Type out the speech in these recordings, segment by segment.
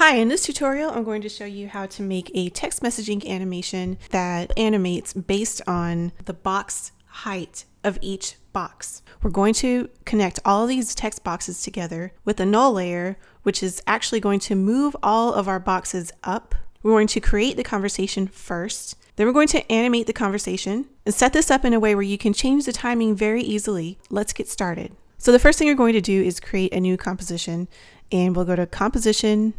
Hi, in this tutorial, I'm going to show you how to make a text messaging animation that animates based on the box height of each box. We're going to connect all of these text boxes together with a null layer, which is actually going to move all of our boxes up. We're going to create the conversation first. Then we're going to animate the conversation and set this up in a way where you can change the timing very easily. Let's get started. So the first thing you're going to do is create a new composition, and we'll go to Composition,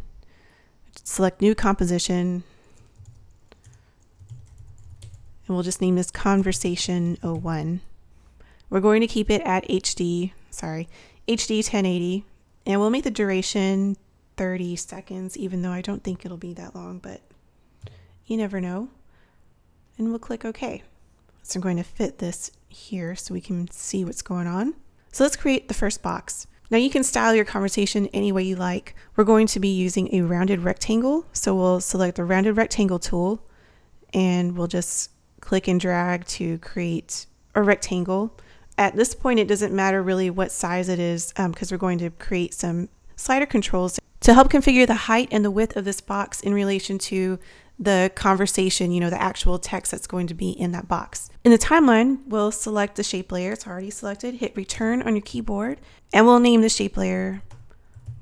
select New Composition, and we'll just name this Conversation 01. We're going to keep it at HD 1080, and we'll make the duration 30 seconds, even though I don't think it'll be that long, but you never know. And we'll click OK. So I'm going to fit this here so we can see what's going on. So let's create the first box. Now you can style your conversation any way you like. We're going to be using a rounded rectangle. So we'll select the rounded rectangle tool and we'll just click and drag to create a rectangle. At this point, it doesn't matter really what size it is because we're going to create some slider controls to help configure the height and the width of this box in relation to the conversation, the actual text that's going to be in that box. In the timeline, we'll select the shape layer. It's already selected. Hit return on your keyboard, and we'll name the shape layer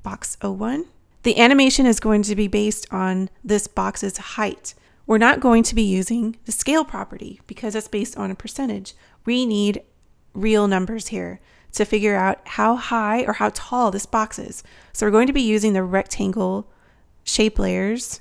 box 01. The animation is going to be based on this box's height. We're not going to be using the scale property because it's based on a percentage. We need real numbers here to figure out how high or how tall this box is. So we're going to be using the rectangle shape layers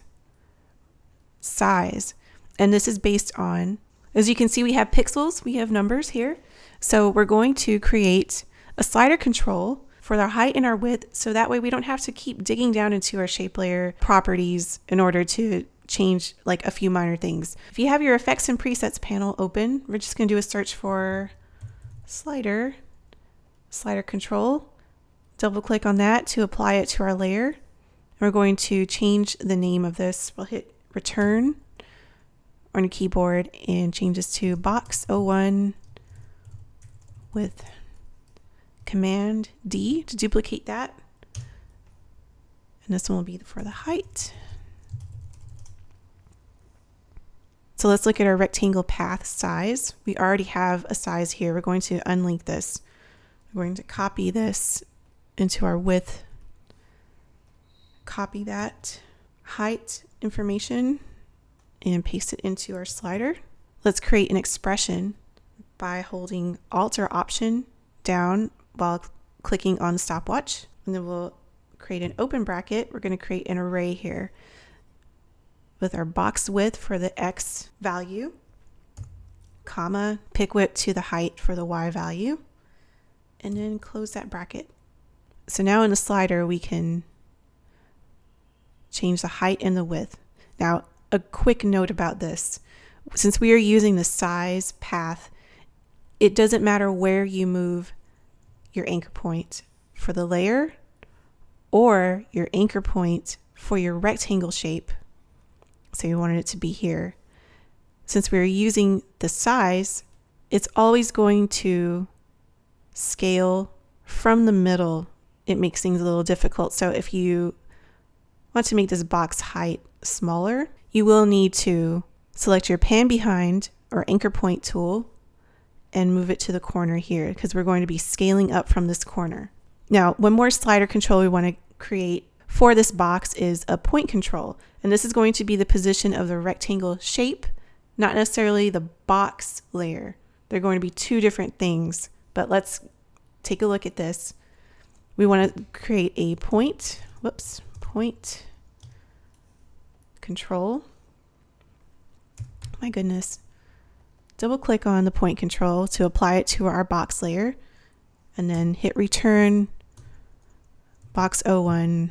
size, and this is based on, as you can see, we have pixels, we have numbers here. So we're going to create a slider control for our height and our width, so that way we don't have to keep digging down into our shape layer properties in order to change like a few minor things. If you have your effects and presets panel open, we're just going to do a search for slider control, double click on that to apply it to our layer. And we're going to change the name of this. We'll hit return on your keyboard and change this to box 01 with Command D to duplicate that. And this one will be for the height. So let's look at our rectangle path size. We already have a size here. We're going to unlink this. We're going to copy this into our width, copy that height information and paste it into our slider. Let's create an expression by holding Alt or Option down while clicking on stopwatch. And then we'll create an open bracket. We're going to create an array here with our box width for the X value, comma, pick width to the height for the Y value, and then close that bracket. So now in the slider, we can change the height and the width. Now, a quick note about this. Since we are using the size path, it doesn't matter where you move your anchor point for the layer or your anchor point for your rectangle shape. So you wanted it to be here. Since we're using the size, it's always going to scale from the middle. It makes things a little difficult. So if you want to make this box height smaller, you will need to select your pan behind or anchor point tool and move it to the corner here because we're going to be scaling up from this corner. Now, one more slider control we want to create for this box is a point control. And this is going to be the position of the rectangle shape, not necessarily the box layer. They're going to be two different things, but let's take a look at this. We want to create a point control. My goodness. Double click on the point control to apply it to our box layer and then hit return box 01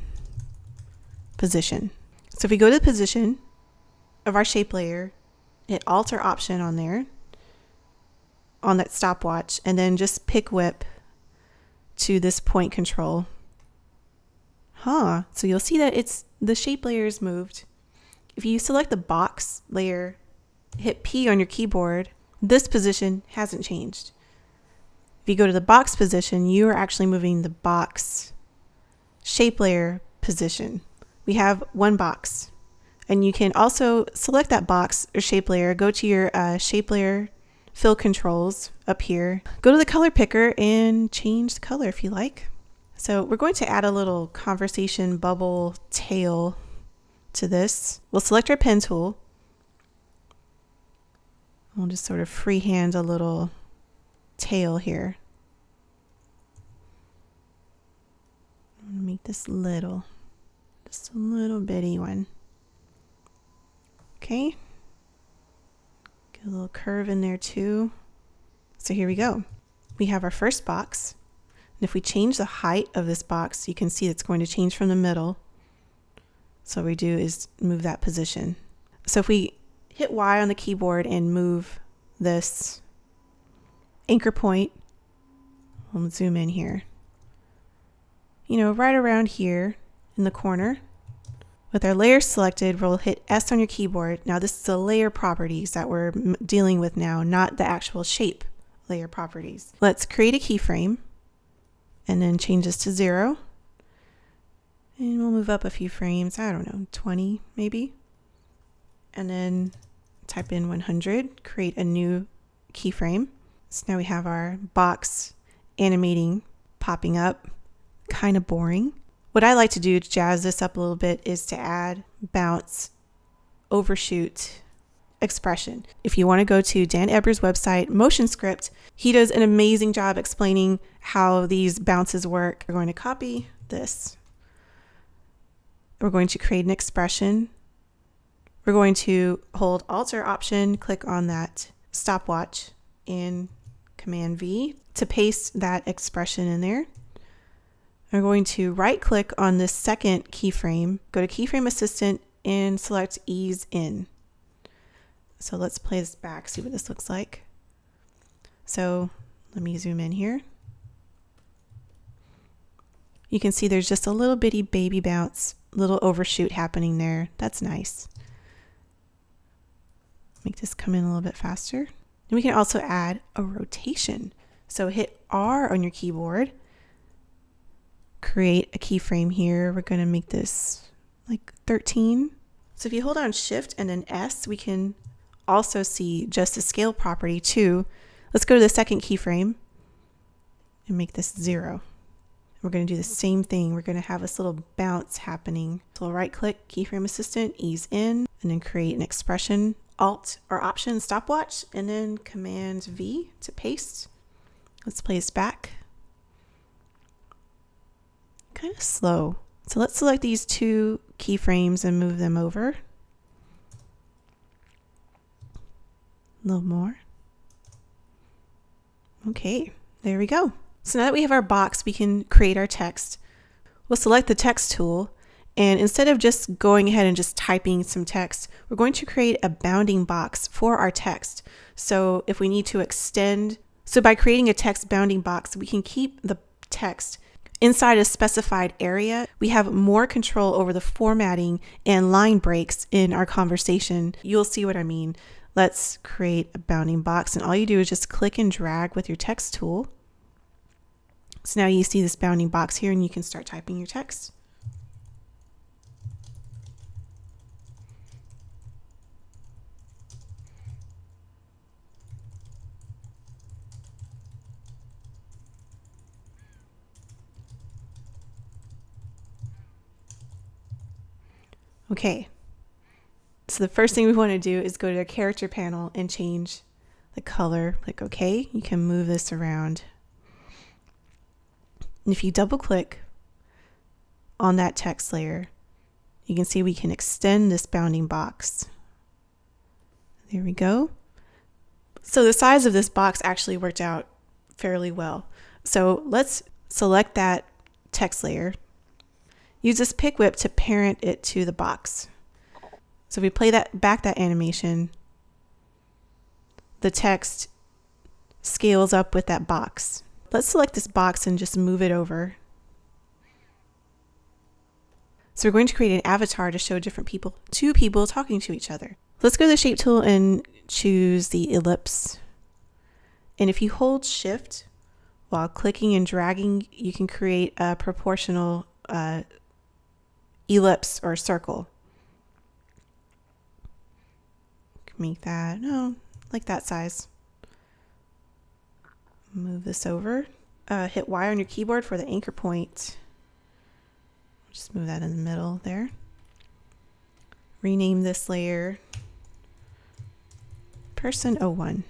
position. So if we go to the position of our shape layer, hit Alt or Option on there on that stopwatch and then just pick whip to this point control. So you'll see that the shape layer is moved. If you select the box layer, hit P on your keyboard, this position hasn't changed. If you go to the box position, you are actually moving the box shape layer position. we have one box. And you can also select that box or shape layer, go to your shape layer fill controls up here, go to the color picker and change the color if you like. So we're going to add a little conversation bubble tail to this. We'll select our pen tool. We'll just sort of freehand a little tail here. I'm gonna make this little, just a little bitty one. Okay. Get a little curve in there too. So here we go. We have our first box. And if we change the height of this box, you can see it's going to change from the middle. So what we do is move that position. So if we hit Y on the keyboard and move this anchor point, we'll zoom in here. You know, right around here in the corner. With our layer selected, we'll hit S on your keyboard. Now this is the layer properties that we're dealing with now, not the actual shape layer properties. Let's create a keyframe and then change this to 0. And we'll move up a few frames, I don't know, 20 maybe. And then type in 100, create a new keyframe. So now we have our box animating, popping up, kind of boring. What I like to do to jazz this up a little bit is to add bounce, overshoot, expression. If you want to go to Dan Eber's website, Motion Script, he does an amazing job explaining how these bounces work. We're going to copy this. We're going to create an expression. We're going to hold Alt or Option, click on that stopwatch, and Command V to paste that expression in there. We're going to right click on this second keyframe, go to Keyframe Assistant and select Ease In. So let's play this back, see what this looks like. So let me zoom in here. You can see there's just a little bitty baby bounce, little overshoot happening there. That's nice. Make this come in a little bit faster. And we can also add a rotation. So hit R on your keyboard. Create a keyframe here. We're going to make this like 13. So if you hold on Shift and then S, we can also see just the scale property too. Let's go to the second keyframe and make this 0. We're going to do the same thing. We're going to have this little bounce happening. So we'll right click, Keyframe Assistant, Ease In, and then create an expression, Alt or Option, stopwatch, and then Command V to paste. Let's play this back. Kind of slow. So let's select these two keyframes and move them over. A little more. Okay, there we go. So now that we have our box, we can create our text. We'll select the text tool, and instead of just going ahead and just typing some text, we're going to create a bounding box for our text. So if we need to extend, so by creating a text bounding box, we can keep the text inside a specified area. We have more control over the formatting and line breaks in our conversation. You'll see what I mean. Let's create a bounding box, and all you do is just click and drag with your text tool. So now you see this bounding box here and you can start typing your text. Okay, so the first thing we want to do is go to the character panel and change the color. Click OK. You can move this around. And if you double click on that text layer, you can see we can extend this bounding box. There we go. So the size of this box actually worked out fairly well. So let's select that text layer. Use this pick whip to parent it to the box. So if we play that back, that animation, the text scales up with that box. Let's select this box and just move it over. So we're going to create an avatar to show different people, two people talking to each other. Let's go to the shape tool and choose the ellipse. And if you hold Shift while clicking and dragging, you can create a proportional ellipse or circle. Make that, no, like that size. Move this over. Hit Y on your keyboard for the anchor point. Just move that in the middle there. Rename this layer Person 01.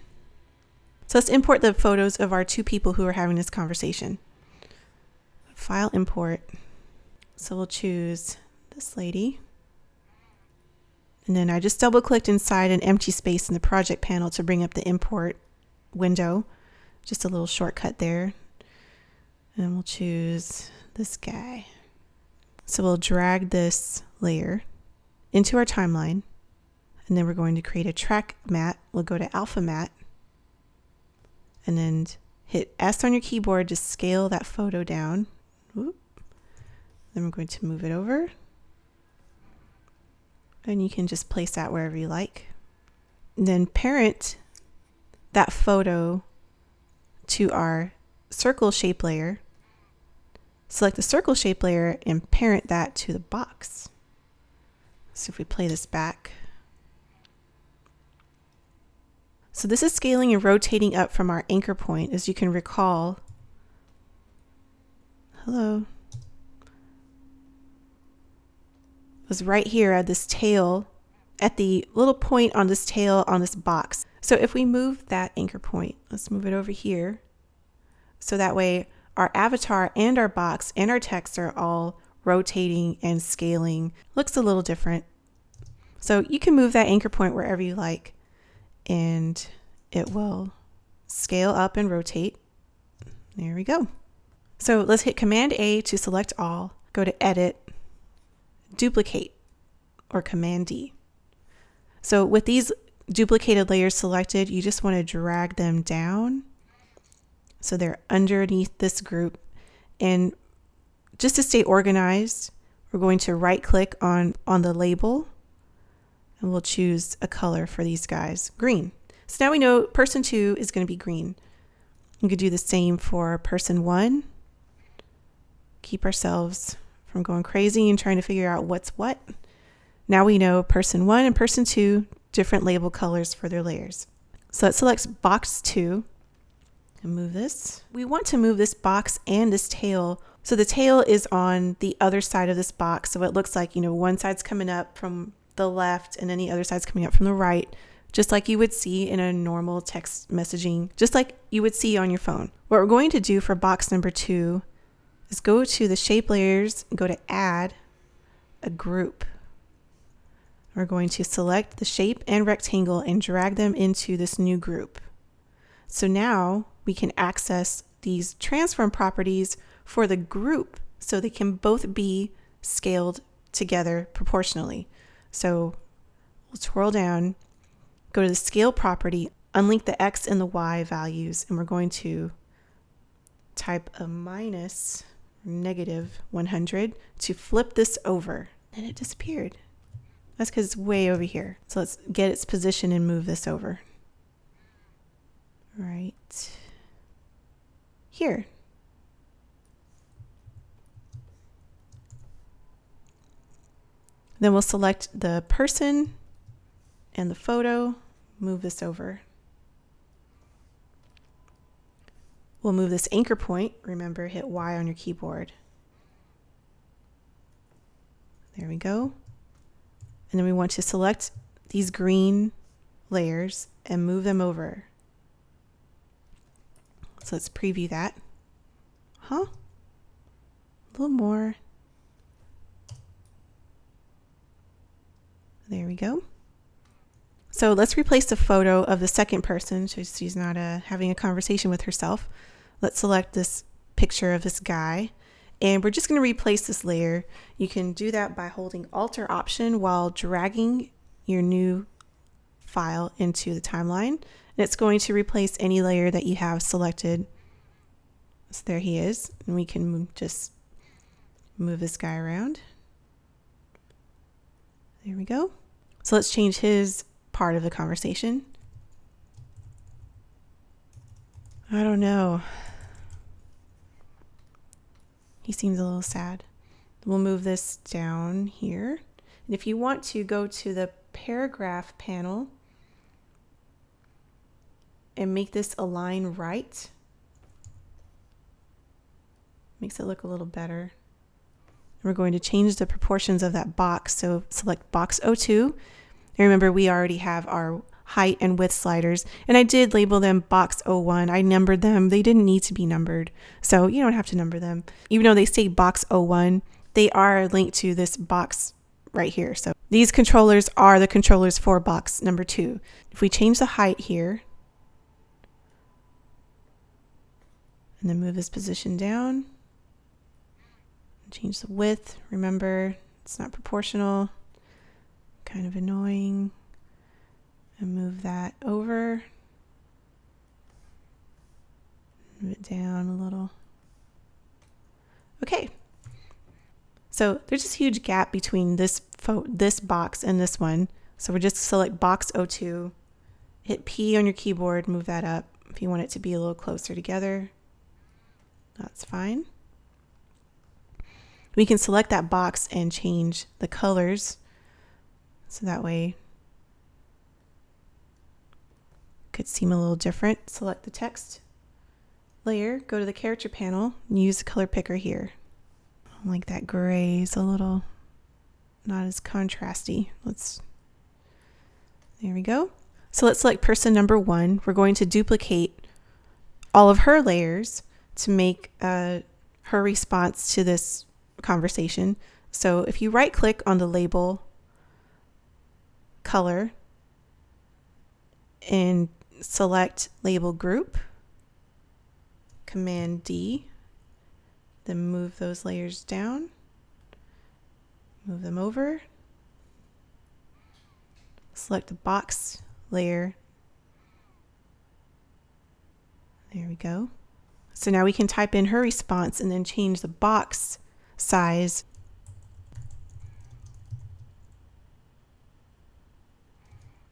So let's import the photos of our two people who are having this conversation. File import. So we'll choose this lady. And then I just double clicked inside an empty space in the project panel to bring up the import window. Just a little shortcut there. And we'll choose this guy. So we'll drag this layer into our timeline. And then we're going to create a track matte. We'll go to alpha matte. And then hit S on your keyboard to scale that photo down. Whoop. Then we're going to move it over. And you can just place that wherever you like. And then parent that photo to our circle shape layer. Select the circle shape layer and parent that to the box. So if we play this back. So this is scaling and rotating up from our anchor point, as you can recall. Hello. It was right here at this tail, at the little point on this tail on this box. So if we move that anchor point, let's move it over here. So that way our avatar and our box and our text are all rotating and scaling. Looks a little different. So you can move that anchor point wherever you like, and it will scale up and rotate. There we go. So let's hit Command A to select all, go to Edit, Duplicate, or Command D. So with these duplicated layers selected, you just want to drag them down so they're underneath this group. And just to stay organized, we're going to right click on the label, and we'll choose a color for these guys, green. So now we know person 2 is going to be green. You could do the same for person 1. Keep ourselves from going crazy and trying to figure out what's what. Now we know person 1 and person 2, different label colors for their layers. So let's select box 2 and move this. We want to move this box and this tail. So the tail is on the other side of this box. So it looks like, one side's coming up from the left and then the other side's coming up from the right, just like you would see in a normal text messaging, just like you would see on your phone. What we're going to do for box number 2 is go to the shape layers and go to add a group. We're going to select the shape and rectangle and drag them into this new group. So now we can access these transform properties for the group so they can both be scaled together proportionally. So we'll twirl down, go to the scale property, unlink the X and the Y values, and we're going to type a minus -100 to flip this over, and it disappeared. That's because it's way over here. So let's get its position and move this over. Right here. Then we'll select the person and the photo, move this over. We'll move this anchor point. Remember, hit Y on your keyboard. There we go. And then we want to select these green layers and move them over. So let's preview that. A little more. There we go. So let's replace the photo of the second person so she's not having a conversation with herself. Let's select this picture of this guy, and we're just going to replace this layer. You can do that by holding Alt or Option while dragging your new file into the timeline. And it's going to replace any layer that you have selected. So there he is, and we can just move this guy around. There we go. So let's change his part of the conversation. I don't know. He seems a little sad. We'll move this down here. And if you want to go to the paragraph panel and make this align right, makes it look a little better. We're going to change the proportions of that box. So select box 02. And remember, we already have our height and width sliders. And I did label them box 01. I numbered them. They didn't need to be numbered. So you don't have to number them. Even though they say box 01, they are linked to this box right here. So these controllers are the controllers for box number 2. If we change the height here, and then move this position down, change the width. Remember, it's not proportional. Kind of annoying. And move that over. Move it down a little. Okay. So there's this huge gap between this box and this one. So we're just select box 02. Hit P on your keyboard, move that up. If you want it to be a little closer together, that's fine. We can select that box and change the colors. So that way it could seem a little different. Select the text layer, go to the character panel, and use the color picker here. I like that gray is a little not as contrasty. There we go. So let's select person number 1. We're going to duplicate all of her layers to make her response to this conversation. So if you right click on the label color and select label group, Command D, then move those layers down, move them over, select the box layer. There we go. So now we can type in her response and then change the box size.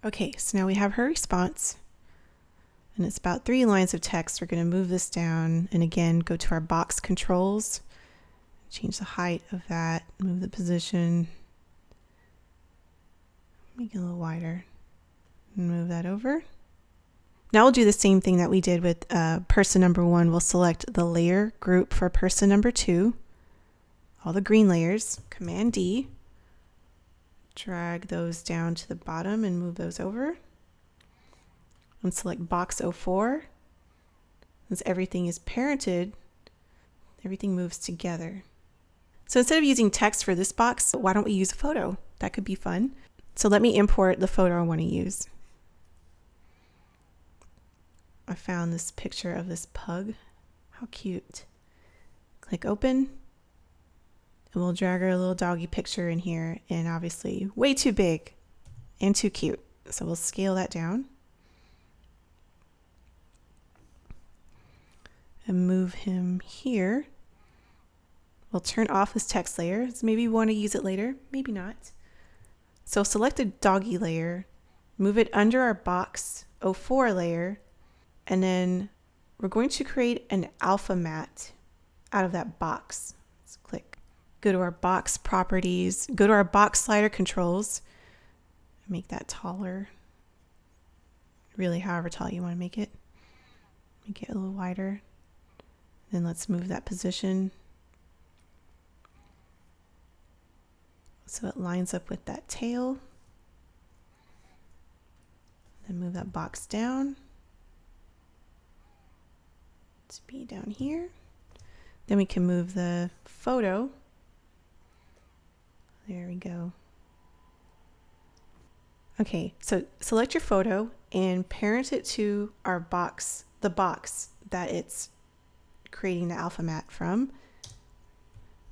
Okay, so now we have her response, and it's about 3 lines of text. We're going to move this down and again go to our box controls, change the height of that, move the position, make it a little wider, and move that over. Now we'll do the same thing that we did with person number 1. We'll select the layer group for person number 2, all the green layers, Command D, drag those down to the bottom and move those over. And select box 04. Since everything is parented, everything moves together. So instead of using text for this box, why don't we use a photo? That could be fun. So let me import the photo I want to use. I found this picture of this pug. How cute. Click open. And we'll drag our little doggy picture in here, and obviously way too big and too cute. So we'll scale that down and move him here. We'll turn off this text layer. So maybe we want to use it later, maybe not. So select the doggy layer, move it under our box 04 layer, and then we're going to create an alpha matte out of that box. Let's click. Go to our box properties, go to our box slider controls, make that taller, really however tall you want to make it a little wider. Then let's move that position so it lines up with that tail. Then move that box down to be down here. Then we can move the photo. There we go. Okay, so select your photo and parent it to our box, the box that it's creating the alpha matte from.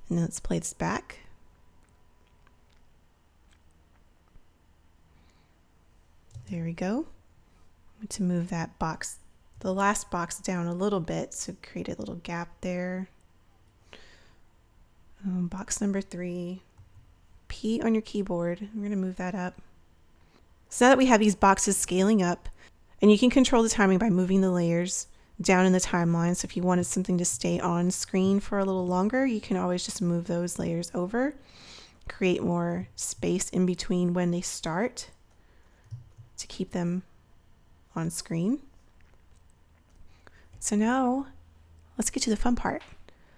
And then let's play this back. There we go. I'm going to move that box, the last box, down a little bit, so create a little gap there. Box number 3. P on your keyboard. We're going to move that up. So now that we have these boxes scaling up, and you can control the timing by moving the layers down in the timeline. So if you wanted something to stay on screen for a little longer, you can always just move those layers over, create more space in between when they start to keep them on screen. So now let's get to the fun part.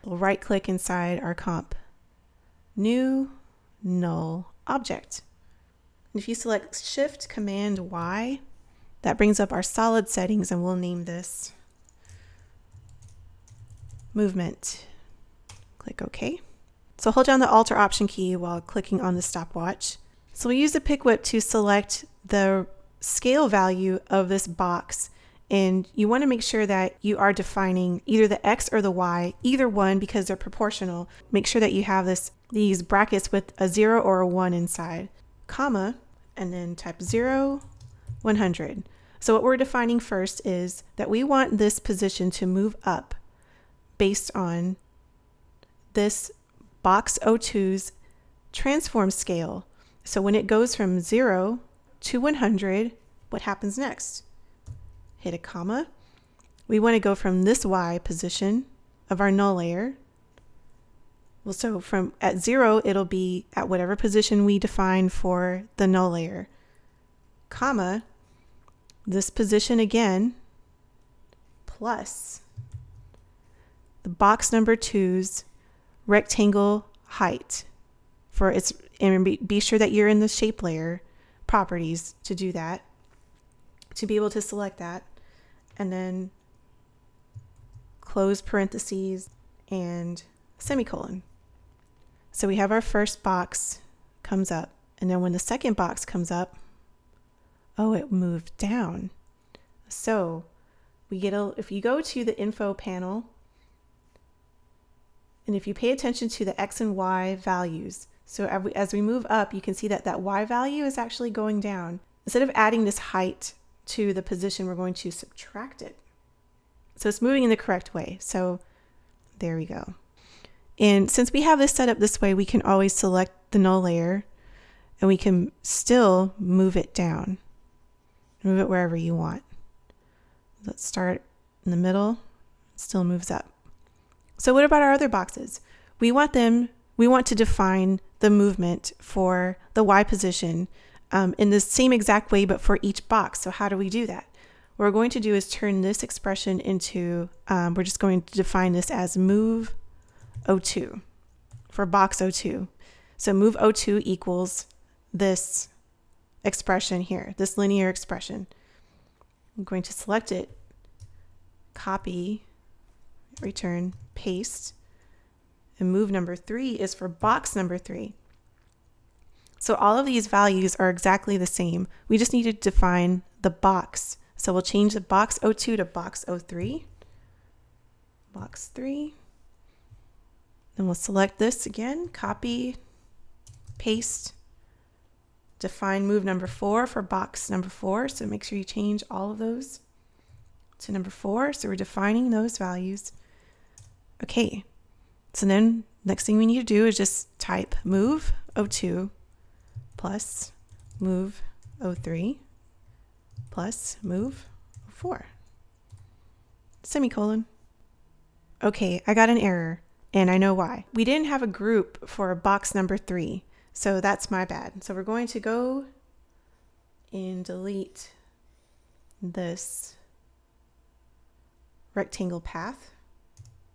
We'll right click inside our comp, new null object. And if you select Shift Command Y, that brings up our solid settings, and we'll name this movement. Click OK. So hold down the Alt or Option key while clicking on the stopwatch. So we use the pick whip to select the scale value of this box, and you want to make sure that you are defining either the X or the Y, either one, because they're proportional. Make sure that you have these brackets with a 0 or a 1 inside, comma, and then type 0, 100. So what we're defining first is that we want this position to move up based on this box 02's transform scale. So when it goes from 0 to 100, what happens next? Hit a comma. We want to go from this Y position of our null layer. Well, so from at 0, it'll be at whatever position we define for the null layer, comma, this position again, plus the box number 2's rectangle height for its, and be sure that you're in the shape layer properties to do that, to be able to select that, and then close parentheses and semicolon. So we have our first box comes up, and then when the second box comes up, oh, it moved down. So we get if you go to the info panel, and if you pay attention to the X and Y values, so as we move up, you can see that that Y value is actually going down. Instead of adding this height to the position, we're going to subtract it. So it's moving in the correct way. So there we go. And since we have this set up this way, we can always select the null layer, and we can still move it down. Move it wherever you want. Let's start in the middle. It still moves up. So what about our other boxes? We want to define the movement for the Y position in the same exact way, but for each box. So how do we do that? What we're going to do is turn this expression into, we're just going to define this as move 02 for box 02. So move 02 equals this expression here, this linear expression. I'm going to select it, copy, return, paste, and move number 3 is for box number 3. So all of these values are exactly the same. We just need to define the box. So we'll change the box 02 to box 03, box 3. Then we'll select this again, copy, paste, define move number 4 for box number 4. So make sure you change all of those to number 4. So we're defining those values. Okay, so then next thing we need to do is just type move 02 plus move 03 plus move 04, semicolon. Okay, I got an error, and I know why. We didn't have a group for box number 3, so that's my bad. So we're going to go and delete this rectangle path,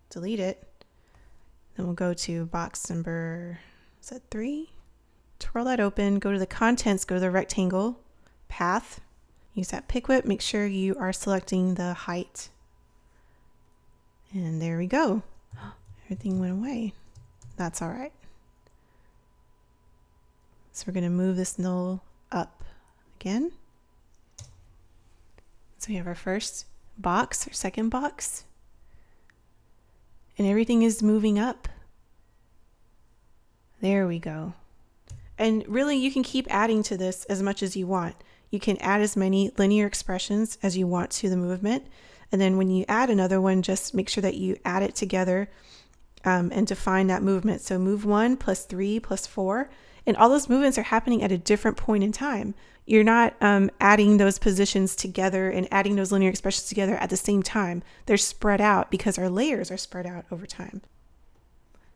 delete it. Then we'll go to box number, is that 3? Twirl that open, go to the contents, go to the rectangle path, use that pick whip, make sure you are selecting the height. And there we go. Everything went away. That's all right. So we're going to move this null up again. So we have our first box, our second box, and everything is moving up. There we go. And really, you can keep adding to this as much as you want. You can add as many linear expressions as you want to the movement. And then when you add another one, just make sure that you add it together and define that movement. So move 1 plus 3 plus 4. And all those movements are happening at a different point in time. You're not adding those positions together and adding those linear expressions together at the same time. They're spread out because our layers are spread out over time.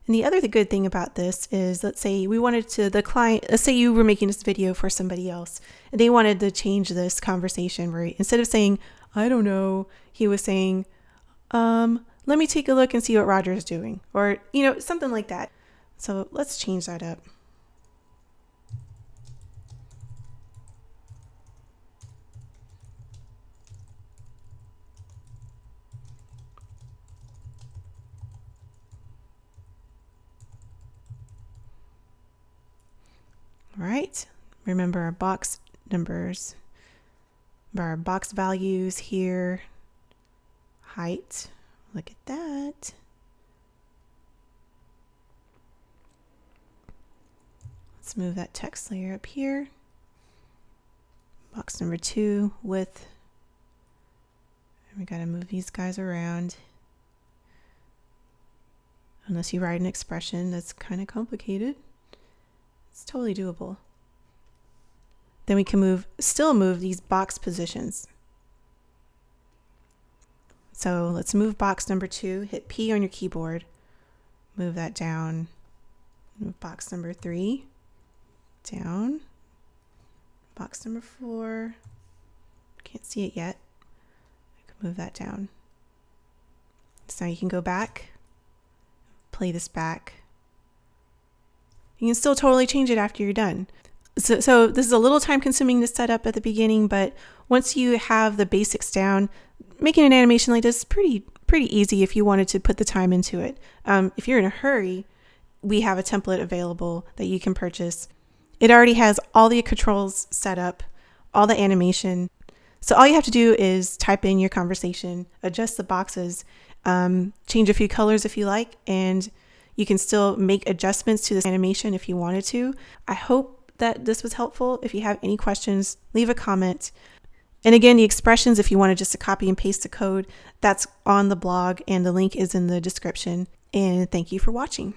And the other good thing about this is, let's say we wanted to, the client, let's say you were making this video for somebody else and they wanted to change this conversation, right? Instead of saying, I don't know, he was saying, let me take a look and see what Roger is doing, or, something like that. So let's change that up. All right, remember our box numbers, our box values here, height, look at that. Let's move that text layer up here. Box number 2, width. And we gotta move these guys around. Unless you write an expression that's kind of complicated. It's totally doable. Then we can still move these box positions. So let's move box number 2, hit P on your keyboard, move that down, move box number 3, down, box number 4, can't see it yet, I can move that down. So now you can go back, play this back. You can still totally change it after you're done. So this is a little time consuming to set up at the beginning, but once you have the basics down, making an animation like this is pretty easy if you wanted to put the time into it. If you're in a hurry, we have a template available that you can purchase. It already has all the controls set up, all the animation. So all you have to do is type in your conversation, adjust the boxes, change a few colors if you like, and you can still make adjustments to this animation if you wanted to. I hope that this was helpful. If you have any questions, leave a comment. And again, the expressions, if you wanted just to copy and paste the code, that's on the blog and the link is in the description. And thank you for watching.